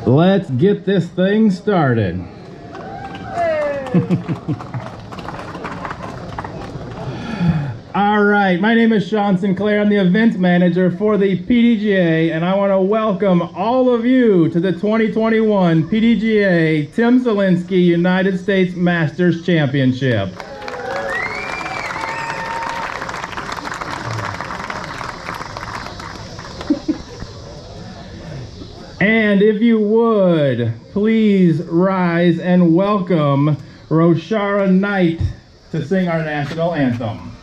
Let's get this thing started. All right, my name is Sean Sinclair. I'm the event manager for the PDGA, and I want to welcome all of you to the 2021 PDGA Tim Zielinski United States Masters Championship. And if you would, please rise and welcome Roshara Knight to sing our national anthem.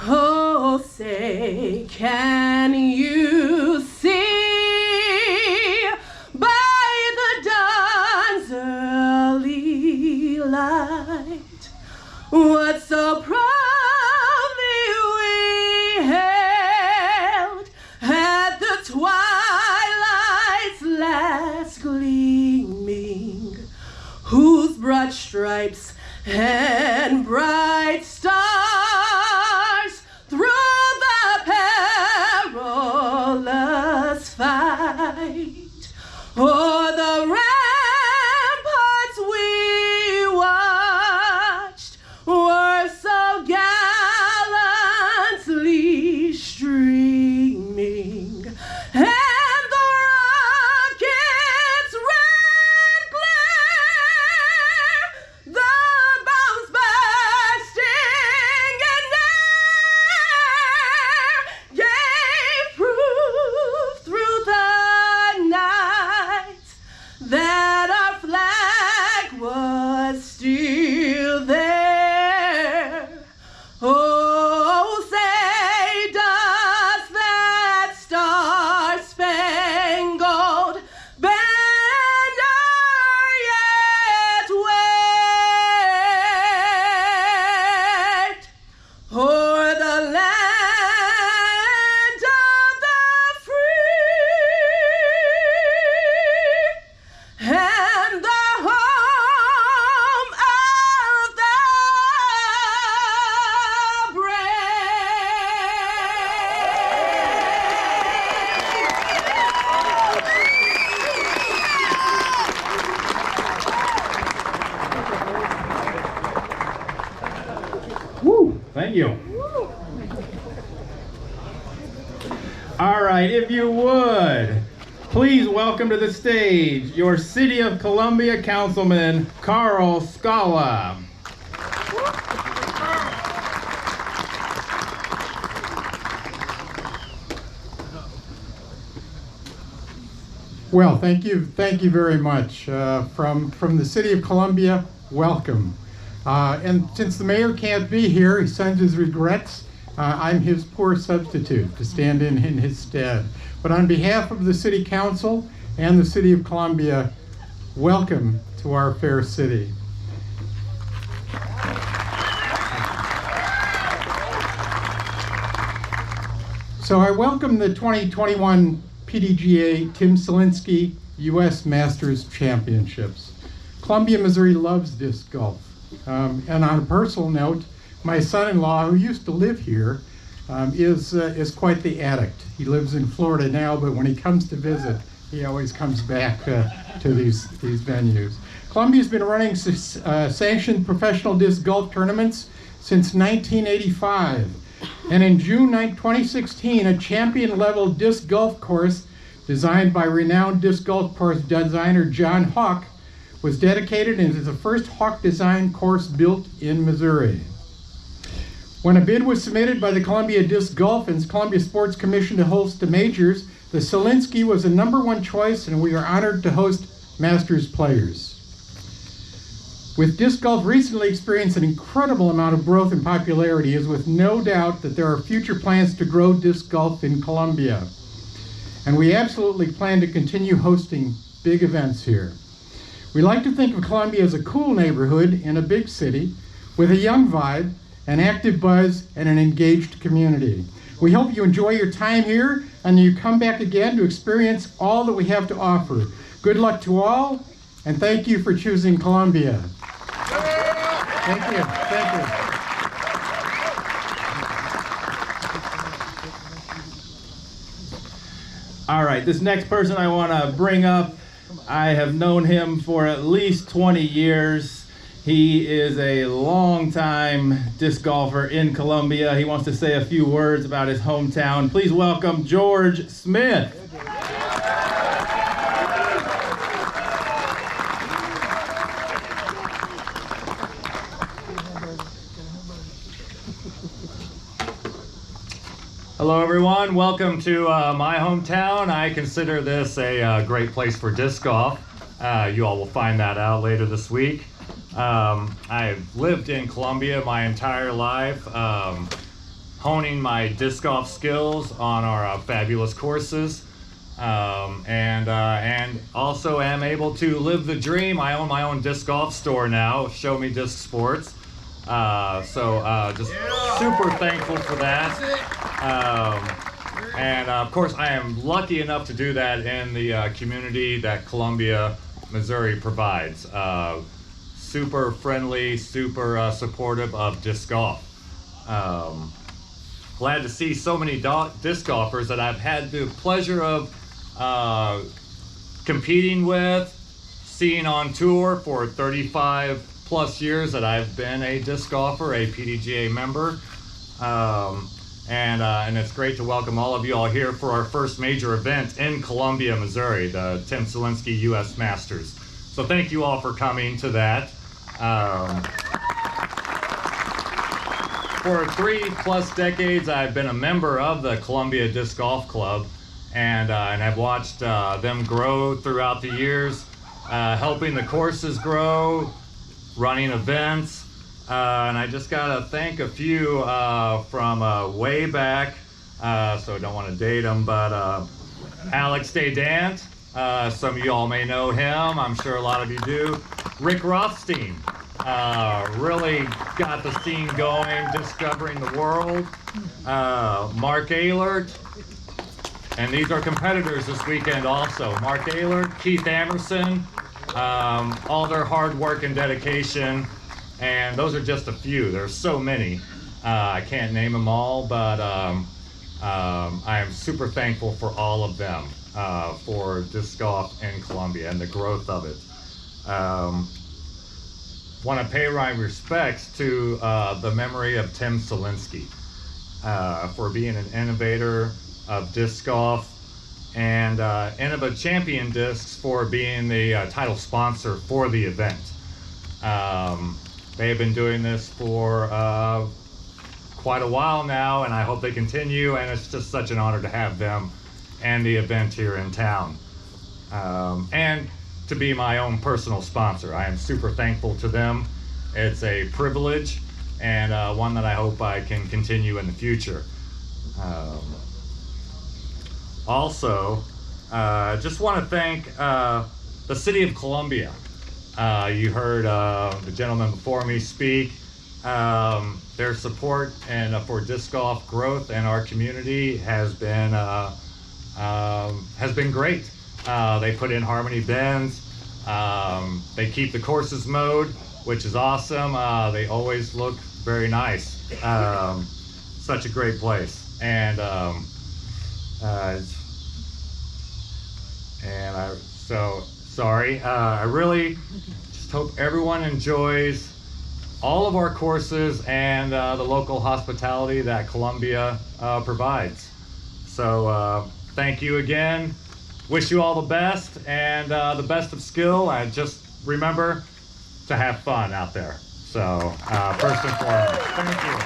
Oh, say, can you see by the dawn's early light what so proudly we hailed at the twilight's last gleaming, whose broad stripes and bright stars through the perilous fight o'er the ramparts we watched were so gallantly streaming, and the rocket's red glare, the bombs bursting in air, gave proof through the night that our flag was still there. Oh, say, does that star-spangled banner yet wave o'er the land of the free and the home of the Woo! Thank you. All right, if you would, please welcome to the stage your City of Columbia Councilman, Carl Scala. Well, thank you very much. From the City of Columbia, welcome. And since the mayor can't be here, he sends his regrets. I'm his poor substitute to stand in his stead. But on behalf of the City Council and the City of Columbia, welcome to our fair city. So I welcome the 2021 PDGA Tim Zielinski U.S. Masters Championships. Columbia, Missouri loves disc golf. And on a personal note, my son-in-law, who used to live here, is quite the addict. He lives in Florida now, but when he comes to visit, he always comes back to these venues. Columbia's been running sanctioned professional disc golf tournaments since 1985. And in June 2016, a champion-level disc golf course designed by renowned disc golf course designer John Hawk was dedicated and is the first Hawk design course built in Missouri. When a bid was submitted by the Columbia Disc Golf and Columbia Sports Commission to host the majors, the Selinske was the #1 choice, and we are honored to host Masters players. With disc golf recently experienced an incredible amount of growth and popularity, it is with no doubt that there are future plans to grow disc golf in Columbia. And we absolutely plan to continue hosting big events here. We like to think of Columbia as a cool neighborhood in a big city with a young vibe, an active buzz, and an engaged community. We hope you enjoy your time here and you come back again to experience all that we have to offer. Good luck to all, and thank you for choosing Columbia. Thank you. Thank you. All right, this next person I want to bring up, I have known him for at least 20 years. He is a longtime disc golfer in Columbia. He wants to say a few words about his hometown. Please welcome George Smith. Hello everyone, welcome to my hometown. I consider this a great place for disc golf. You all will find that out later this week. I've lived in Columbia my entire life, honing my disc golf skills on our fabulous courses, and also am able to live the dream. I own my own disc golf store now, Show Me Disc Sports. Just super thankful for that. Of course, I am lucky enough to do that in the community that Columbia, Missouri provides. Super friendly, super supportive of disc golf. Glad to see so many disc golfers that I've had the pleasure of competing with, seeing on tour for 35 plus years that I've been a disc golfer, a PDGA member. And it's great to welcome all of you all here for our first major event in Columbia, Missouri, the Tim Zielinski U.S. Masters. So thank you all for coming to that. For 3+ decades, I've been a member of the Columbia Disc Golf Club, and I've watched them grow throughout the years, helping the courses grow, running events. And I just gotta thank a few from way back, so I don't want to date them, but Alex Daydant, some of you all may know him, I'm sure a lot of you do. Rick Rothstein, really got the scene going, discovering the world. Mark Ehlert, and these are competitors this weekend also. Mark Ehlert, Keith Amerson, all their hard work and dedication. And those are just a few. There's so many. I can't name them all, but I am super thankful for all of them, for disc golf in Columbia and the growth of it. Want to pay my respects to the memory of Tim Zielinski for being an innovator of disc golf, and Innova Champion Discs for being the title sponsor for the event. They have been doing this for quite a while now, and I hope they continue, and it's just such an honor to have them and the event here in town. And to be my own personal sponsor. I am super thankful to them. It's a privilege, and one that I hope I can continue in the future. Also, just want to thank the City of Columbia. You heard the gentleman before me speak. Their support and for disc golf growth in our community has been great. They put in Harmony Bends. They keep the courses mowed, which is awesome. They always look very nice. Such a great place. And I really just hope everyone enjoys all of our courses and the local hospitality that Columbia provides. So thank you again. Wish you all the best and the best of skill. And just remember to have fun out there. So first and foremost, thank you.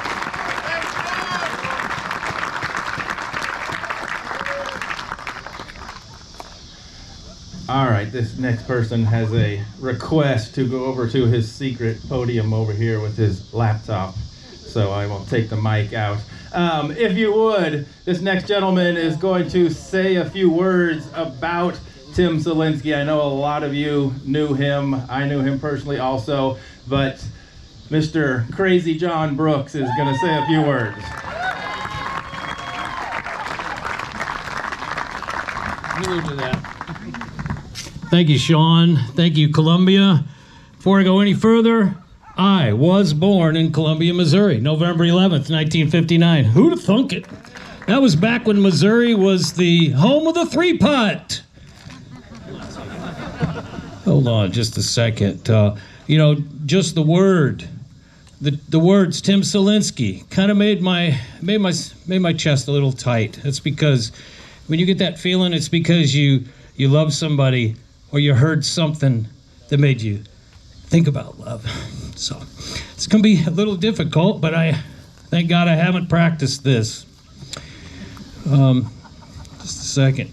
All right, this next person has a request to go over to his secret podium over here with his laptop, so I will take the mic out. If you would, this next gentleman is going to say a few words about Tim Zielinski. I know a lot of you knew him. I knew him personally also, but Mr. Crazy John Brooks is going to say a few words. New to that. Thank you, Sean. Thank you, Columbia. Before I go any further, I was born in Columbia, Missouri, November 11th, 1959. Who'd have thunk it? That was back when Missouri was the home of the three-putt. Hold on just a second. Just the word. The words Tim Zielinski kind of made my chest a little tight. That's because when you get that feeling, it's because you love somebody or you heard something that made you think about love. So it's going to be a little difficult, but thank God I haven't practiced this. Just a second.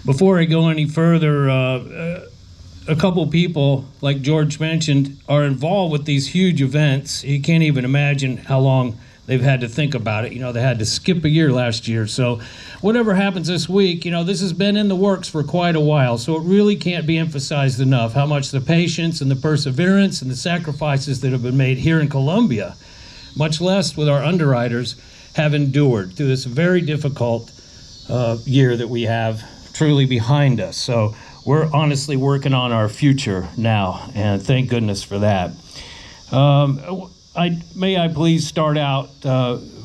Before I go any further, a couple people, like George mentioned, are involved with these huge events. You can't even imagine how long they've had to think about it. They had to skip a year last year. So whatever happens this week, this has been in the works for quite a while. So it really can't be emphasized enough how much the patience and the perseverance and the sacrifices that have been made here in Columbia, much less with our underwriters, have endured through this very difficult year that we have truly behind us. So we're honestly working on our future now, and thank goodness for that. May I please start out,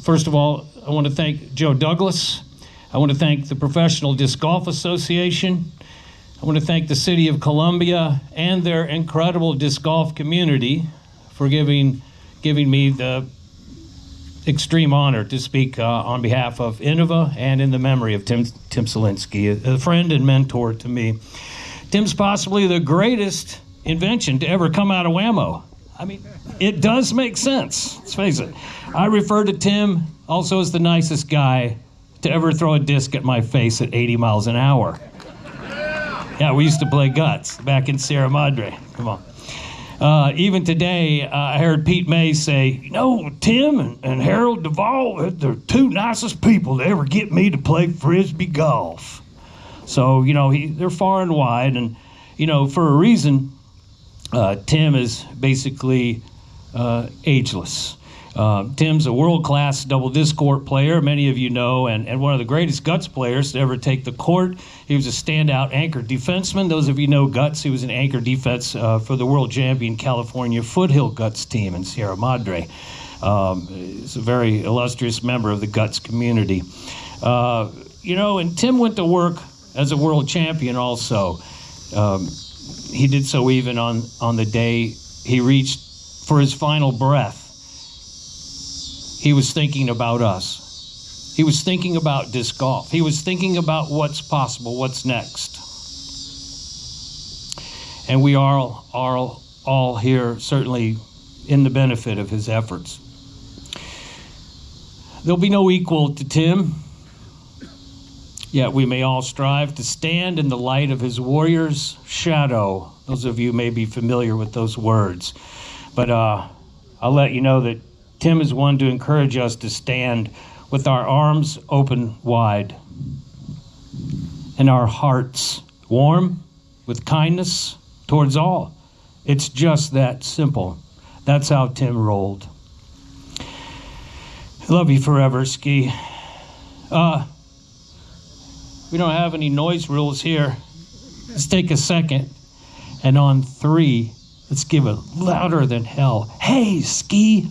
first of all, I want to thank Joe Douglas. I want to thank the Professional Disc Golf Association. I want to thank the City of Columbia and their incredible disc golf community for giving me the extreme honor to speak on behalf of Innova and in the memory of Tim Zielinski, a friend and mentor to me. Tim's possibly the greatest invention to ever come out of Whammo. I mean, it does make sense. Let's face it. I refer to Tim also as the nicest guy to ever throw a disc at my face at 80 miles an hour. Yeah, we used to play guts back in Sierra Madre. Come on. Even today, I heard Pete May say, Tim and Harold Duvall, they're two nicest people to ever get me to play Frisbee golf. So, they're far and wide, and, for a reason, Tim is basically ageless. Tim's a world-class double disc court player, many of you know, and one of the greatest guts players to ever take the court. He was a standout anchor defenseman. Those of you know guts, he was an anchor defense for the world champion California Foothill Guts team in Sierra Madre. He's a very illustrious member of the guts community. And Tim went to work as a world champion also. He did so even on the day he reached for his final breath. He was thinking about us. He was thinking about disc golf. He was thinking about what's possible, what's next. And we are all here certainly in the benefit of his efforts. There'll be no equal to Tim. Yet we may all strive to stand in the light of his warrior's shadow. Those of you may be familiar with those words. But I'll let you know that Tim is one to encourage us to stand with our arms open wide and our hearts warm with kindness towards all. It's just that simple. That's how Tim rolled. I love you forever, Ski. We don't have any noise rules here. Let's take a second, and on 3, let's give it louder than hell. Hey, Ski!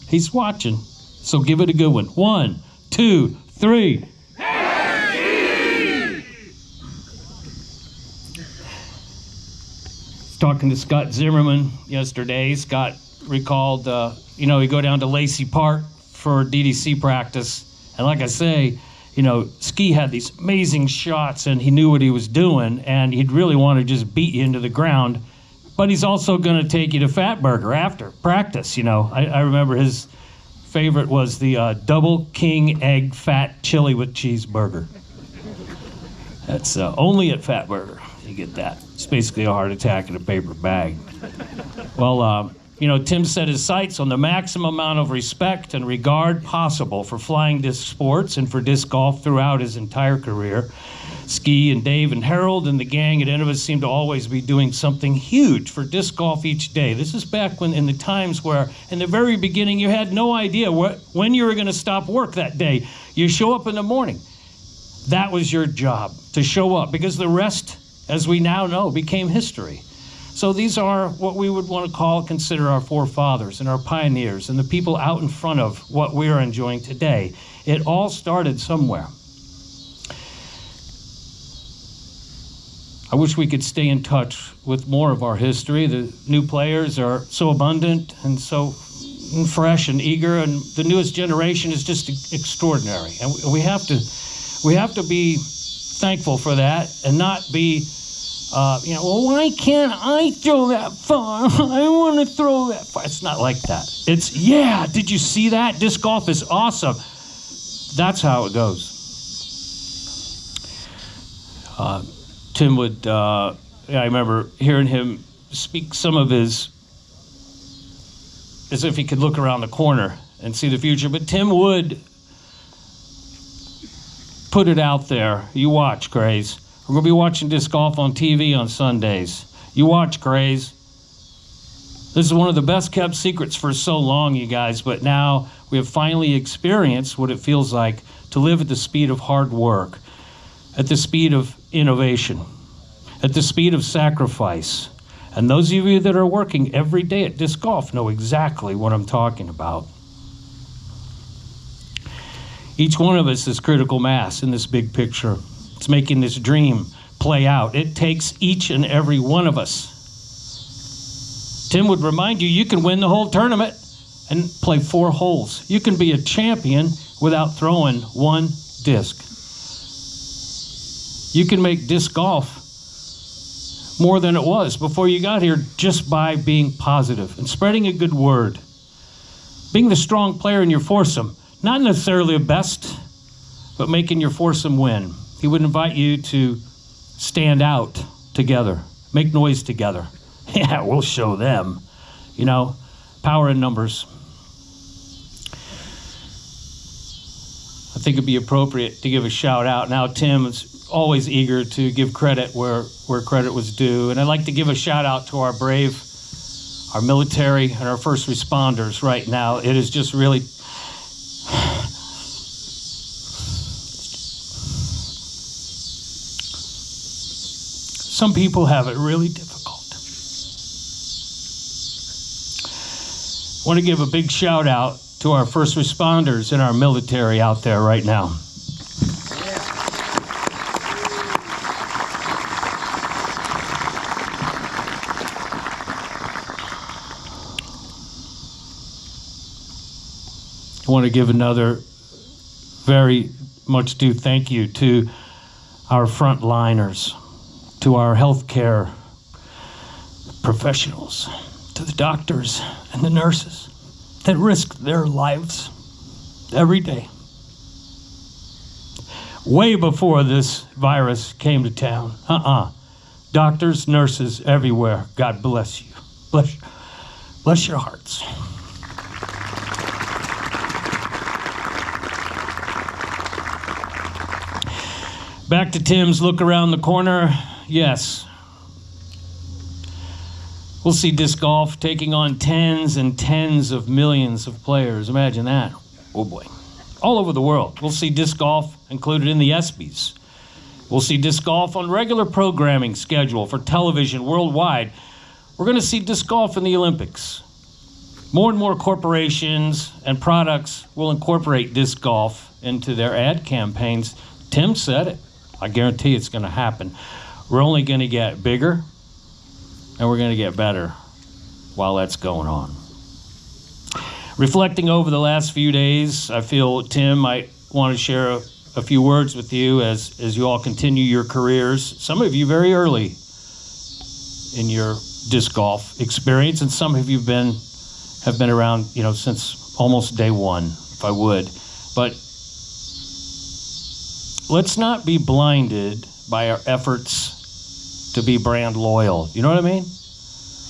He's watching, so give it a good one. 1, 2, 3. Hey, Ski! Talking to Scott Zimmerman yesterday. Scott recalled, he'd go down to Lacey Park for DDC practice, and like I say, Ski had these amazing shots and he knew what he was doing, and he'd really want to just beat you into the ground, but he's also going to take you to Fatburger after practice. I remember his favorite was the double king egg fat chili with cheeseburger. That's only at Fatburger you get that. It's basically a heart attack in a paper bag. Well, Tim set his sights on the maximum amount of respect and regard possible for flying disc sports and for disc golf throughout his entire career. Ski and Dave and Harold and the gang at Innova seem to always be doing something huge for disc golf each day. This is back when, in the times where, in the very beginning, you had no idea when you were going to stop work that day. You show up in the morning. That was your job, to show up, because the rest, as we now know, became history. So these are what we would want to consider our forefathers and our pioneers and the people out in front of what we are enjoying today. It all started somewhere. I wish we could stay in touch with more of our history. The new players are so abundant and so fresh and eager, and the newest generation is just extraordinary. And we have to be thankful for that and not be, well, why can't I throw that far? I want to throw that far. It's not like that. It's, yeah, did you see that? Disc golf is awesome. That's how it goes. Tim would, I remember hearing him speak some of his, as if he could look around the corner and see the future, but Tim would put it out there. You watch, Grays. We're going to be watching disc golf on TV on Sundays. You watch, Grays. This is one of the best kept secrets for so long, you guys, but now we have finally experienced what it feels like to live at the speed of hard work, at the speed of innovation, at the speed of sacrifice. And those of you that are working every day at disc golf know exactly what I'm talking about. Each one of us is critical mass in this big picture. It's making this dream play out. It takes each and every one of us. Tim would remind you, you can win the whole tournament and play 4 holes. You can be a champion without throwing one disc. You can make disc golf more than it was before you got here just by being positive and spreading a good word. Being the strong player in your foursome, not necessarily the best, but making your foursome win. He would invite you to stand out together, make noise together. Yeah, we'll show them. You know, power in numbers. I think it'd be appropriate to give a shout out. Now, Tim is always eager to give credit where credit was due. And I'd like to give a shout out to our brave, our military, and our first responders right now. It is just really... Some people have it really difficult. I want to give a big shout out to our first responders and our military out there right now. I want to give another very much due thank you to our frontliners, to our healthcare professionals, to the doctors and the nurses that risk their lives every day. Way before this virus came to town. Doctors, nurses everywhere. God bless you. Bless your hearts. Back to Tim's look around the corner. Yes. We'll see disc golf taking on tens and tens of millions of players. Imagine that. Oh boy. All over the world. We'll see disc golf included in the ESPYs. We'll see disc golf on regular programming schedule for television worldwide. We're going to see disc golf in the Olympics. More and more corporations and products will incorporate disc golf into their ad campaigns. Tim said it. I guarantee it's going to happen. We're only going to get bigger, and we're going to get better while that's going on. Reflecting over the last few days, I feel, Tim, I want to share a few words with you as you all continue your careers. Some of you very early in your disc golf experience, and some of you have been around, since almost day one, if I would. But let's not be blinded by our efforts to be brand loyal. You know what I mean?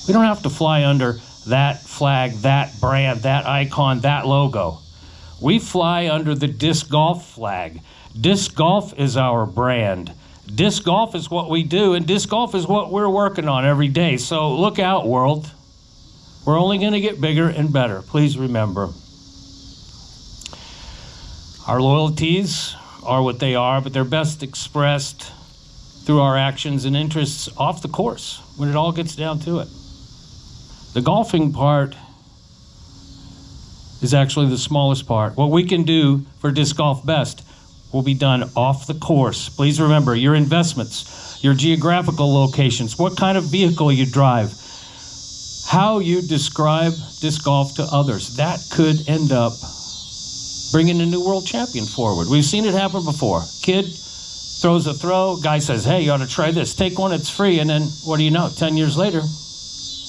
We don't have to fly under that flag, that brand, that icon, that logo. We fly under the disc golf flag. Disc golf is our brand. Disc golf is what we do, and disc golf is what we're working on every day. So look out, world. We're only going to get bigger and better. Please remember. Our loyalties are what they are, but they're best expressed through our actions and interests off the course when it all gets down to it. The golfing part is actually the smallest part. What we can do for Disc Golf Best will be done off the course. Please remember your investments, your geographical locations, what kind of vehicle you drive, how you describe disc golf to others. That could end up bringing a new world champion forward. We've seen it happen before. Kid throws a throw, guy says, hey, you ought to try this. Take one, it's free. And then what do you know? 10 years later,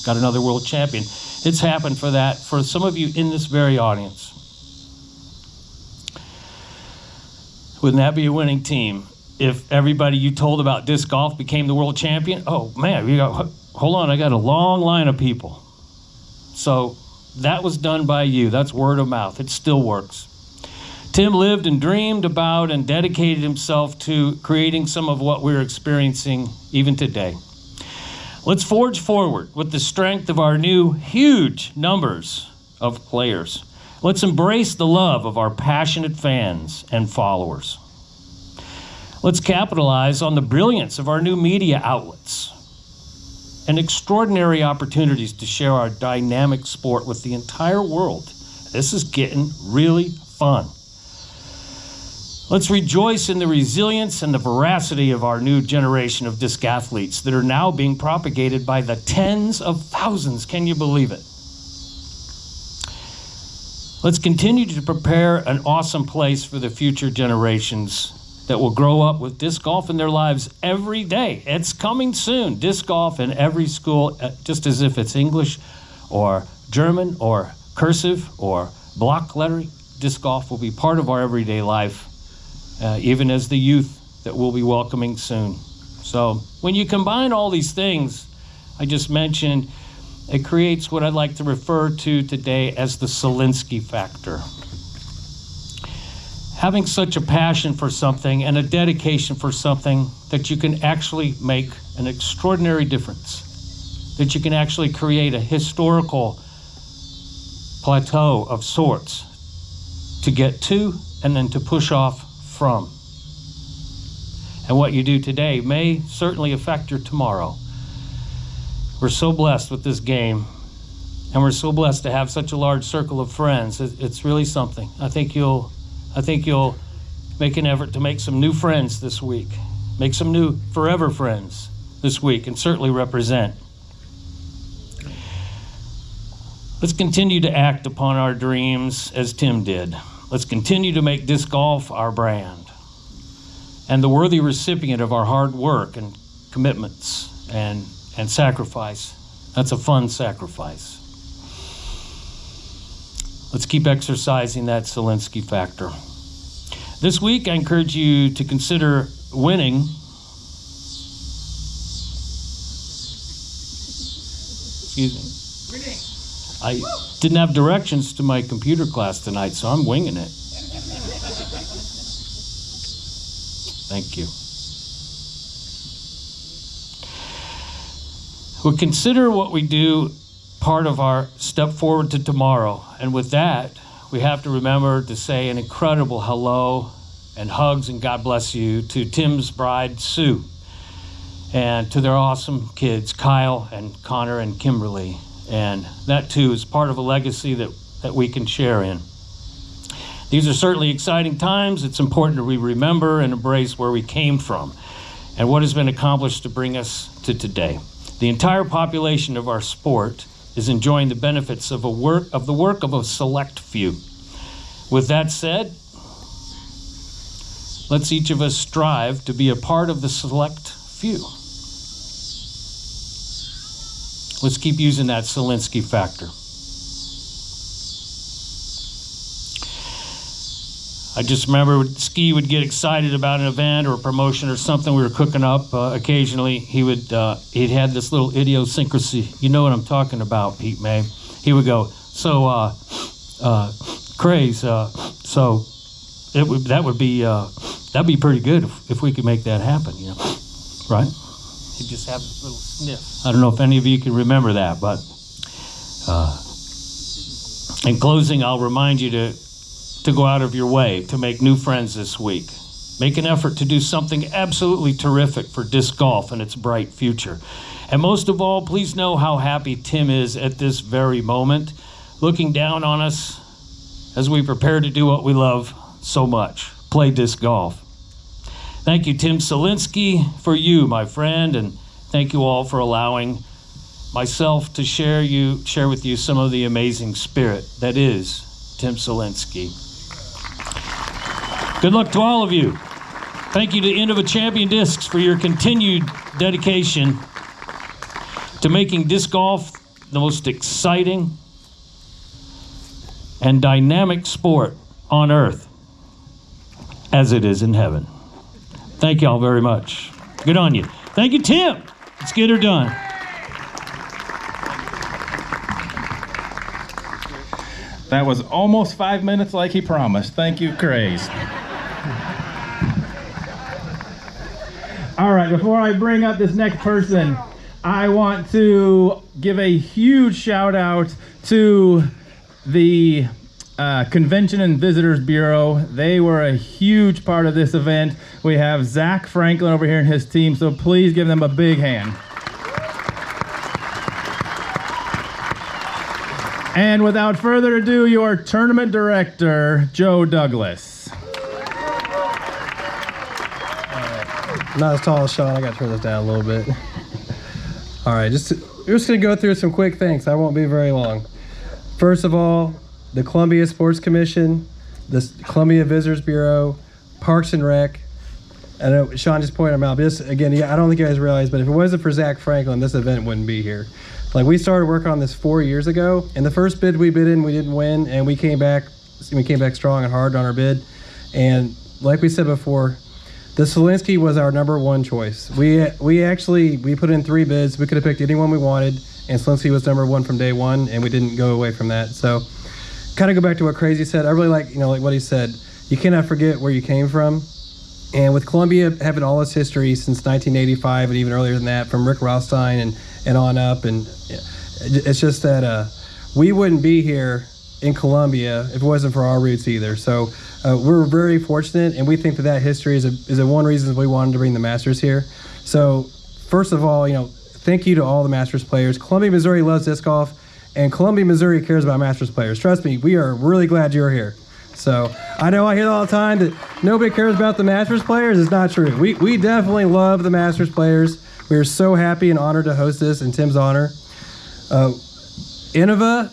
got another world champion. It's happened for some of you in this very audience. Wouldn't that be a winning team if everybody you told about disc golf became the world champion? Oh man, hold on, I got a long line of people. So that was done by you. That's word of mouth. It still works. Tim lived and dreamed about and dedicated himself to creating some of what we're experiencing even today. Let's forge forward with the strength of our new huge numbers of players. Let's embrace the love of our passionate fans and followers. Let's capitalize on the brilliance of our new media outlets and extraordinary opportunities to share our dynamic sport with the entire world. This is getting really fun. Let's rejoice in the resilience and the veracity of our new generation of disc athletes that are now being propagated by the tens of thousands. Can you believe it? Let's continue to prepare an awesome place for the future generations that will grow up with disc golf in their lives every day. It's coming soon. Disc golf in every school, just as if it's English or German or cursive or block lettering. Disc golf will be part of our everyday life, even as the youth that we'll be welcoming soon. So when you combine all these things I just mentioned, it creates what I'd like to refer to today as the Selinske factor. Having such a passion for something and a dedication for something that you can actually make an extraordinary difference, that you can actually create a historical plateau of sorts to get to and then to push off from. And what you do today may certainly affect your tomorrow. We're so blessed with this game, and we're so blessed to have such a large circle of friends. It's really something. I think you'll make an effort to make some new friends this week, make some new forever friends this week, and certainly represent. Let's continue to act upon our dreams as Tim did. Let's continue to make disc golf our brand and the worthy recipient of our hard work and commitments and sacrifice. That's a fun sacrifice. Let's keep exercising that Selinske factor. This week, I encourage you to consider winning. Excuse me. I didn't have directions to my computer class tonight, so I'm winging it. Thank you. We'll consider what we do part of our step forward to tomorrow. And with that, we have to remember to say an incredible hello and hugs and God bless you to Tim's bride, Sue, and to their awesome kids, Kyle and Connor and Kimberly. And that too is part of a legacy that we can share in. These are certainly exciting times. It's important that we remember and embrace where we came from and what has been accomplished to bring us to today. The entire population of our sport is enjoying the benefits of the work of a select few. With that said, let's each of us strive to be a part of the select few. Let's keep using that Selinske factor. I just remember Ski would get excited about an event or a promotion or something we were cooking up. Occasionally, he'd had this little idiosyncrasy. You know what I'm talking about, Pete May. He would go, Craze, that'd be pretty good if we could make that happen, you know, right? He'd just have this little sniff. I don't know if any of you can remember that, but in closing, I'll remind you to go out of your way to make new friends this week make an effort to do something absolutely terrific for disc golf and its bright future. And most of all, please know how happy Tim is at this very moment, looking down on us as we prepare to do what we love so much, play disc golf. Thank you, Tim Zielinski, for you, my friend, and thank you all for allowing myself to share with you some of the amazing spirit that is Tim Zielinski. Good luck to all of you. Thank you to Innova Champion Discs for your continued dedication to making disc golf the most exciting and dynamic sport on earth as it is in heaven. Thank you all very much. Good on you. Thank you, Tim. Let's get her done. That was almost 5 minutes like he promised. Thank you, Craze. All right, before I bring up this next person, I want to give a huge shout out to the Convention and Visitors Bureau. They were a huge part of this event. We have Zach Franklin over here and his team, so please give them a big hand. And without further ado, your tournament director, Joe Douglas. Not as tall as Sean. I got to turn this down a little bit. All right, we're just going to go through some quick things. I won't be very long. First of all, the Columbia Sports Commission, the Columbia Visitors Bureau, Parks and Rec. I know Sean just pointed them out, but just, again, I don't think you guys realize, but if it wasn't for Zach Franklin, this event wouldn't be here. Like, we started working on this 4 years ago, and the first bid we bid in, we didn't win, and we came back strong and hard on our bid. And like we said before, the Selinske was our #1 choice. We put in 3 bids. We could have picked anyone we wanted, and Selinske was #1 from day one, and we didn't go away from that. So, kind of go back to what Crazy said. I really like what he said. You cannot forget where you came from. And with Columbia having all its history since 1985 and even earlier than that, from Rick Rothstein and on up, and it's just that we wouldn't be here in Columbia if it wasn't for our roots either. So we're very fortunate, and we think that history is one reason we wanted to bring the Masters here. So first of all, thank you to all the Masters players. Columbia, Missouri loves disc golf, and Columbia, Missouri cares about Masters players. Trust me, we are really glad you're here. So I know I hear all the time that nobody cares about the Masters players. It's not true. We definitely love the Masters players. We are so happy and honored to host this in Tim's honor. Innova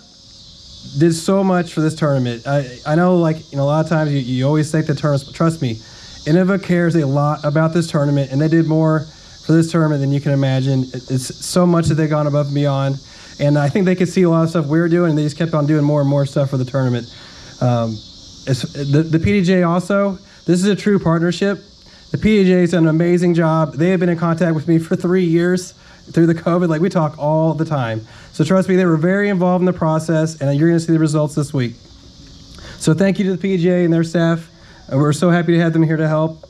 did so much for this tournament. I know, a lot of times you always think the tournament, but trust me, Innova cares a lot about this tournament, and they did more for this tournament than you can imagine. It's so much that they've gone above and beyond, and I think they could see a lot of stuff we were doing, and they just kept on doing more and more stuff for the tournament. The PDGA also, this is a true partnership. The PDGA has done an amazing job. They have been in contact with me for 3 years through the COVID. We talk all the time. So trust me, they were very involved in the process, and you're going to see the results this week. So thank you to the PDGA and their staff. We're so happy to have them here to help.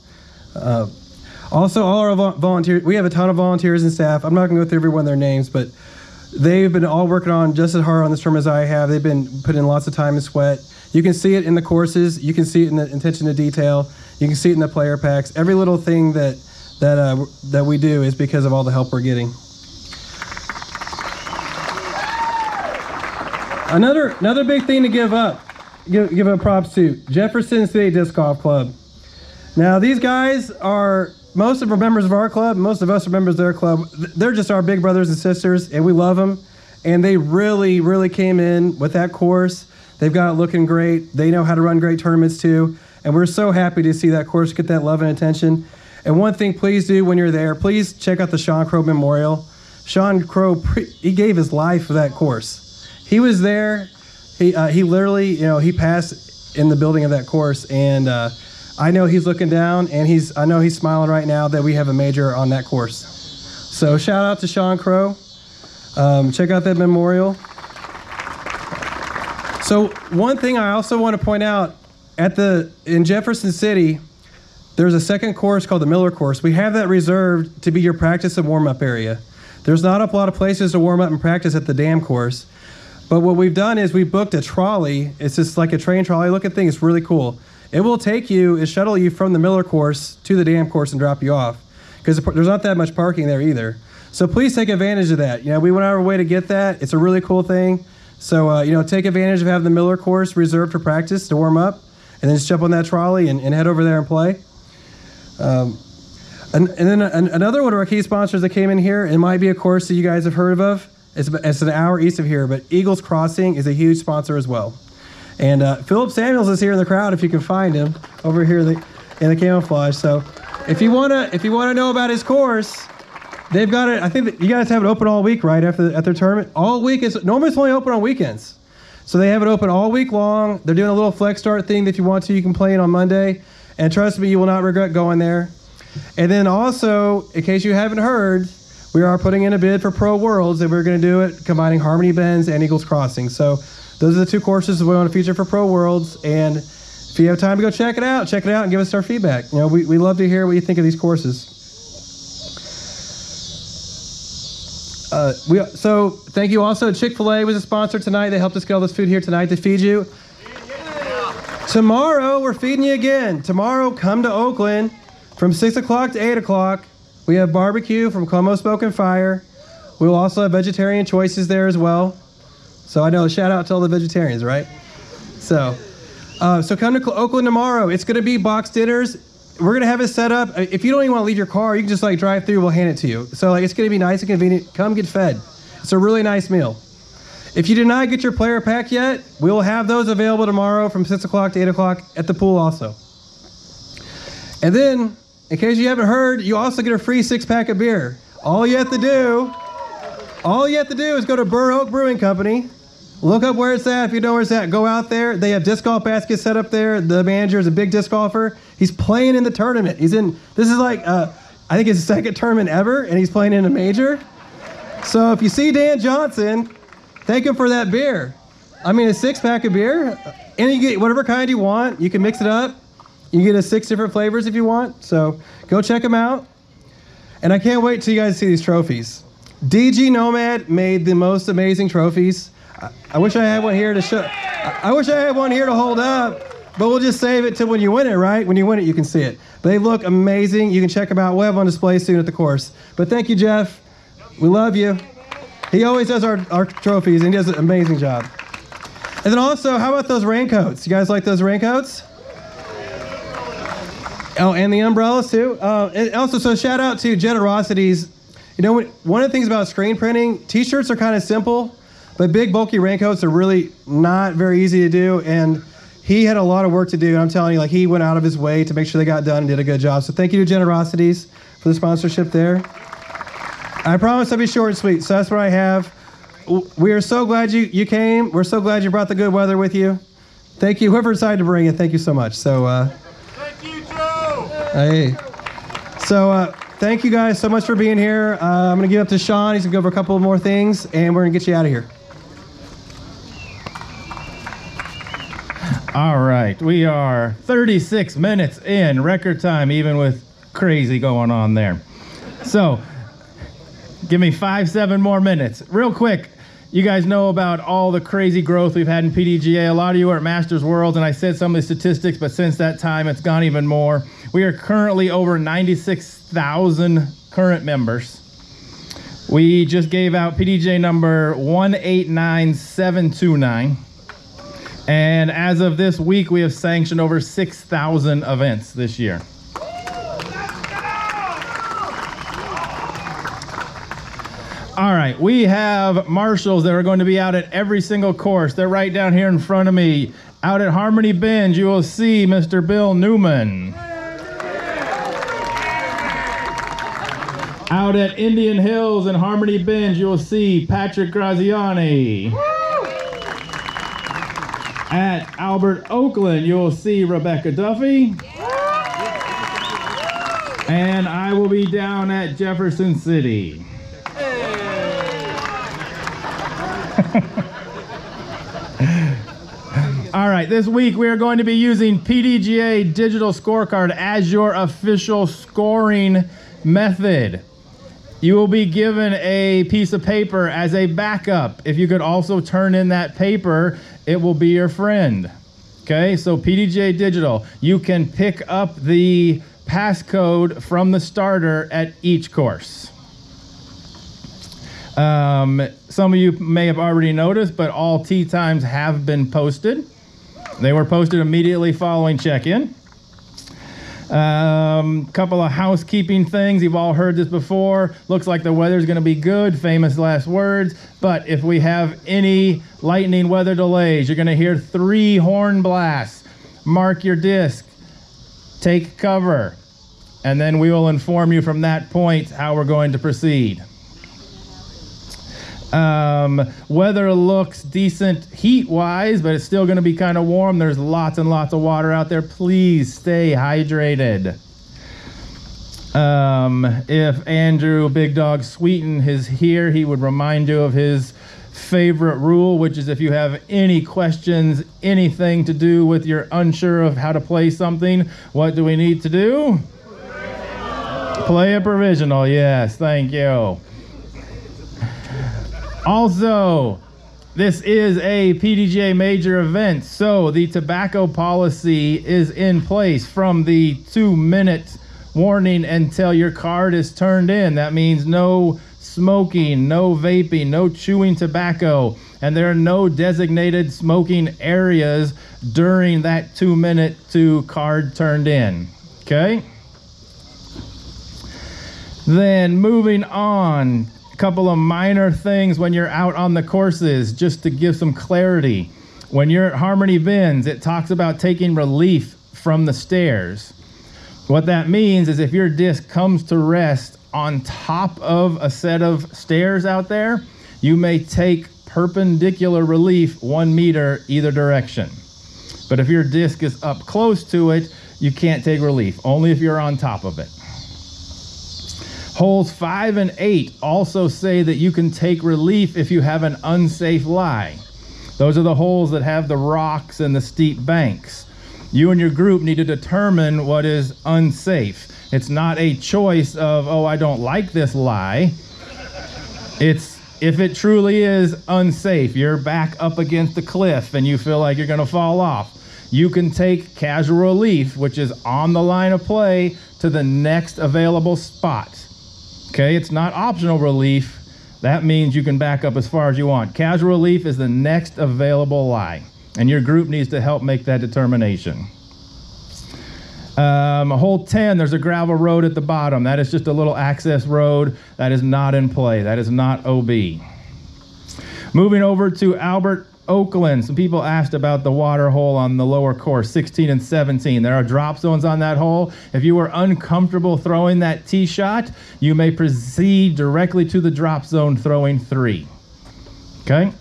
Also, all our volunteers, we have a ton of volunteers and staff. I'm not going to go through every one of their names, but they've been all working on just as hard on this tournament as I have. They've been putting in lots of time and sweat. You can see it in the courses. You can see it in the attention to detail. You can see it in the player packs. Every little thing that we do is because of all the help we're getting. Another big thing to give up props to, Jefferson City Disc Golf Club. Now these guys are, most of them are members of our club, most of us are members of their club. They're just our big brothers and sisters, and we love them. And they really, really came in with that course. They've got it looking great. They know how to run great tournaments too. And we're so happy to see that course get that love and attention. And one thing, please do when you're there, please check out the Sean Crow Memorial. Sean Crow, he gave his life for that course. He was there. He literally, he passed in the building of that course. And I know he's looking down, and I know he's smiling right now that we have a major on that course. So shout out to Sean Crow. Check out that memorial. So one thing I also want to point out, in Jefferson City, there's a second course called the Miller course. We have that reserved to be your practice and warm-up area. There's not a lot of places to warm up and practice at the dam course. But what we've done is we booked a trolley. It's just like a train trolley looking thing. It's really cool. it will shuttle you from the Miller course to the dam course and drop you off, because there's not that much parking there either. So please take advantage of that. We went out of our way to get that. It's a really cool thing. So, take advantage of having the Miller course reserved for practice to warm up, and then just jump on that trolley and head over there and play. And then another one of our key sponsors that came in here, it might be a course that you guys have heard of. It's an hour east of here, but Eagles Crossing is a huge sponsor as well. And Philip Samuels is here in the crowd, if you can find him over here in the camouflage. So if you wanna know about his course, they've got it. I think that you guys have it open all week, right? At their tournament, all week. Normally it's only open on weekends, so they have it open all week long. They're doing a little flex start thing that if you want to, you can play it on Monday. And trust me, you will not regret going there. And then also, in case you haven't heard, we are putting in a bid for Pro Worlds, and we're going to do it combining Harmony Bends and Eagles Crossing. So those are the two courses we want to feature for Pro Worlds. And if you have time to go check it out and give us our feedback. We love to hear what you think of these courses. So thank you also. Chick-fil-A was a sponsor tonight. They helped us get all this food here tonight to feed you. Tomorrow, we're feeding you again. Tomorrow, come to Oakland from 6 o'clock to 8 o'clock. We have barbecue from Como Smoke and Fire. We will also have vegetarian choices there as well. So I know, a shout out to all the vegetarians, right? So come to Oakland tomorrow. It's going to be box dinners. We're going to have it set up. If you don't even want to leave your car, you can just drive through. We'll hand it to you. So it's going to be nice and convenient. Come get fed. It's a really nice meal. If you did not get your player pack yet, we will have those available tomorrow from 6 o'clock to 8 o'clock at the pool also. And then, in case you haven't heard, you also get a free 6-pack of beer. All you have to do is go to Burr Oak Brewing Company. Look up where it's at. If you know where it's at, go out there. They have disc golf baskets set up there. The manager is a big disc golfer. He's playing in the tournament. This is I think his second tournament ever, and he's playing in a major. So if you see Dan Johnson, thank him for that beer. I mean, a 6-pack of beer, and you get whatever kind you want. You can mix it up. You can get 6 different flavors if you want. So go check them out. And I can't wait till you guys see these trophies. DG Nomad made the most amazing trophies. I wish I had one here to show. I wish I had one here to hold up, but we'll just save it till when you win it, right? When you win it, you can see it. They look amazing. You can check them out. We'll have them on display soon at the course. But thank you, Jeff. We love you. He always does our trophies, and he does an amazing job. And then also, how about those raincoats? You guys like those raincoats? Oh, and the umbrellas too. And also, so shout out to Generosities. One of the things about screen printing, t-shirts are kind of simple, but big bulky raincoats are really not very easy to do. And he had a lot of work to do. And I'm telling you, he went out of his way to make sure they got done and did a good job. So thank you to Generosities for the sponsorship there. I promise I'll be short and sweet. So that's what I have. We are so glad you came. We're so glad you brought the good weather with you. Thank you. Whoever decided to bring it, thank you so much. So, Thank you, Joe. Hey. So, thank you guys so much for being here. I'm going to give up to Sean. He's going to go over a couple more things, and we're going to get you out of here. All right, we are 36 minutes in, record time, even with crazy going on there. So, give me 7 more minutes. Real quick, you guys know about all the crazy growth we've had in PDGA. A lot of you are at Masters Worlds, and I said some of the statistics, but since that time, it's gone even more. We are currently over 96,000 current members. We just gave out PDGA number 189729. And as of this week, we have sanctioned over 6,000 events this year. All right, we have marshals that are going to be out at every single course. They're right down here in front of me. Out at Harmony Bend, you will see Mr. Bill Newman. Out at Indian Hills and Harmony Bend, you will see Patrick Graziani. At Albert Oakland, you will see Rebecca Duffy. And I will be down at Jefferson City. All right, this week we are going to be using PDGA Digital Scorecard as your official scoring method. You will be given a piece of paper as a backup. If you could also turn in that paper, it will be your friend. Okay, so PDGA Digital, you can pick up the passcode from the starter at each course. Some of you may have already noticed, but all tee times have been posted. They were posted immediately following check-in. Couple of housekeeping things. You've all heard this before. Looks like the weather's going to be good. Famous last words. But if we have any lightning weather delays, you're going to hear 3 horn blasts. Mark your disc. Take cover. And then we will inform you from that point how we're going to proceed. Weather looks decent heat-wise, but it's still going to be kind of warm. There's lots and lots of water out there. Please stay hydrated. If Andrew Big Dog Sweeten is here, he would remind you of his favorite rule, which is if you have any questions, anything to do with you're unsure of how to play something, what do we need to do? Play a provisional. Yes, thank you. Also, this is a PDGA major event, so the tobacco policy is in place from the 2-minute warning until your card is turned in. That means no smoking, no vaping, no chewing tobacco, and there are no designated smoking areas during that 2-minute to card turned in. Okay? Then moving on. Couple of minor things when you're out on the courses, just to give some clarity. When you're at Harmony Bends, it talks about taking relief from the stairs. What that means is if your disc comes to rest on top of a set of stairs out there, you may take perpendicular relief 1 meter either direction. But if your disc is up close to it, you can't take relief, only if you're on top of it. Holes 5 and 8 also say that you can take relief if you have an unsafe lie. Those are the holes that have the rocks and the steep banks. You and your group need to determine what is unsafe. It's not a choice of, oh, I don't like this lie. It's if it truly is unsafe, you're back up against the cliff and you feel like you're going to fall off. You can take casual relief, which is on the line of play, to the next available spot. Okay, it's not optional relief. That means you can back up as far as you want. Casual relief is the next available lie, and your group needs to help make that determination. Hole 10, there's a gravel road at the bottom. That is just a little access road. That is not in play. That is not OB. Moving over to Albert Oakland. Some people asked about the water hole on the lower course, 16 and 17. There are drop zones on that hole. If you are uncomfortable throwing that tee shot, you may proceed directly to the drop zone throwing 3. Okay?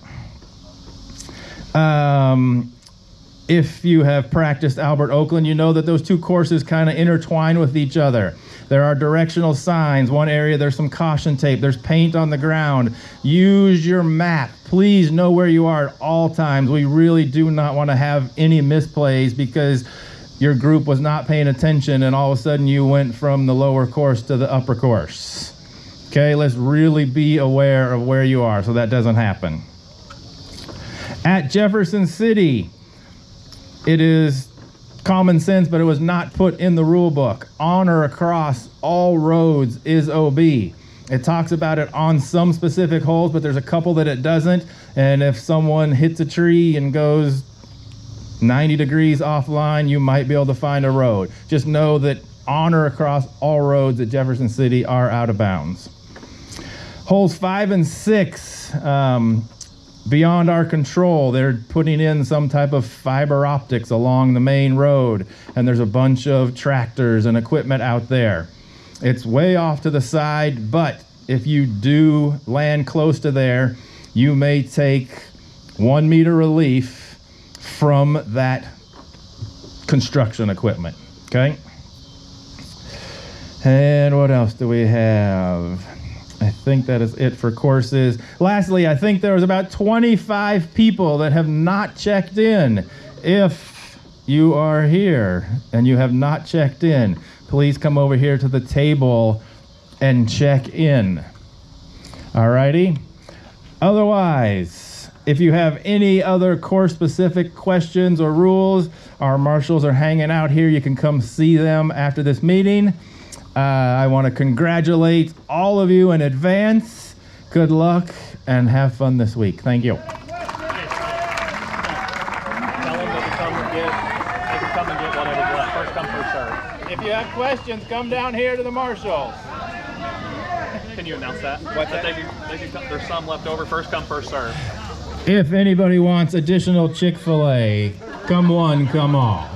If you have practiced Albert Oakland, you know that those 2 courses kind of intertwine with each other. There are directional signs. One area, there's some caution tape. There's paint on the ground. Use your map. Please know where you are at all times. We really do not want to have any misplays because your group was not paying attention and all of a sudden you went from the lower course to the upper course. Okay, let's really be aware of where you are so that doesn't happen. At Jefferson City, it is common sense, but it was not put in the rule book. On or across all roads is OB. It talks about it on some specific holes, but there's a couple that it doesn't. And if someone hits a tree and goes 90 degrees offline, you might be able to find a road. Just know that on or across all roads at Jefferson City are out of bounds. Holes 5 and 6, beyond our control. They're putting in some type of fiber optics along the main road, and there's a bunch of tractors and equipment out there. It's way off to the side, but if you do land close to there, you may take 1 meter relief from that construction equipment. Okay? And what else do we have? I think that is it for courses. Lastly, I think there was about 25 people that have not checked in. If you are here and you have not checked in, please come over here to the table and check in. Alrighty? Otherwise, If you have any other course-specific questions or rules, our marshals are hanging out here. You can come see them after this meeting. I want to congratulate all of you in advance. Good luck and have fun this week. Thank you. Tell them they can come and get whatever's left. First come, first serve. If you have questions, come down here to the marshals. Can you announce that? What's that? They can come, there's some left over. First come, first serve. If anybody wants additional Chick-fil-A, come one, come all.